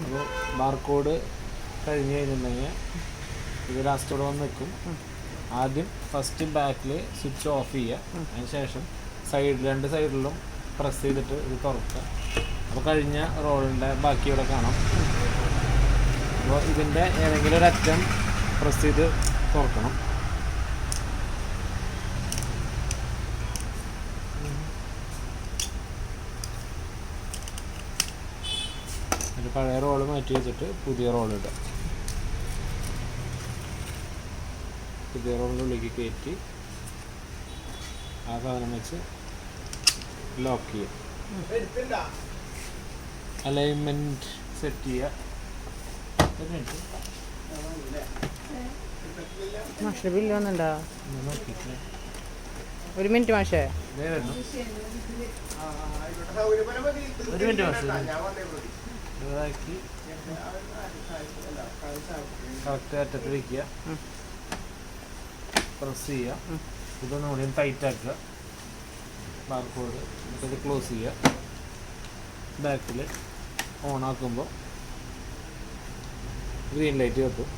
അപ്പോൾ ബാർകോഡ് കഴിഞ്ഞ് കഴിഞ്ഞിട്ടുണ്ടെങ്കിൽ ഇത് ലാസ്റ്റോടെ വന്ന് നിൽക്കും. ആദ്യം ഫസ്റ്റ് ബാക്കിൽ സ്വിച്ച് ഓഫ് ചെയ്യുക, അതിന് ശേഷം രണ്ട് സൈഡിലും പ്രസ് ചെയ്തിട്ട് ഇത് തുറക്കുക. അപ്പോൾ കഴിഞ്ഞ റോളിൻ്റെ ബാക്കി ഇവിടെ കാണാം. അപ്പോൾ ഇതിൻ്റെ ഏതെങ്കിലും ഒരു അറ്റം പ്രസ് ചെയ്ത് തുറക്കണം. എന്നിട്ട് പഴയ റോള് മാറ്റി വെച്ചിട്ട് പുതിയ റോൾ ഇടുക. പുതിയ റോളിൻ്റെ ഉള്ളിലേക്ക് കയറ്റി ആ സാധനം വെച്ച് ലോക്ക് ചെയ്യുക. അലൈൻമെൻറ്റ് സെറ്റ് ചെയ്യുക. മാഷെ ബില്ല് വന്നിട്ടുണ്ടോ? ഒരു മിനിറ്റ് മാഷേ. ഒരു മിനിറ്റ് മാഷേ. ഇതാക്കി കറക്റ്റ് അറ്റത്ത് വയ്ക്കുക, പ്രസ് ചെയ്യുക. ഇതൊന്നും കൂടി ടൈറ്റ് ആക്കുക. ബാർകോഡ് ഇത് ക്ലോസ് ചെയ്യുക. ബാക്കിൽ ഓൺ ആക്കുമ്പോൾ ഗ്രീൻ ലൈറ്റ് കത്തും.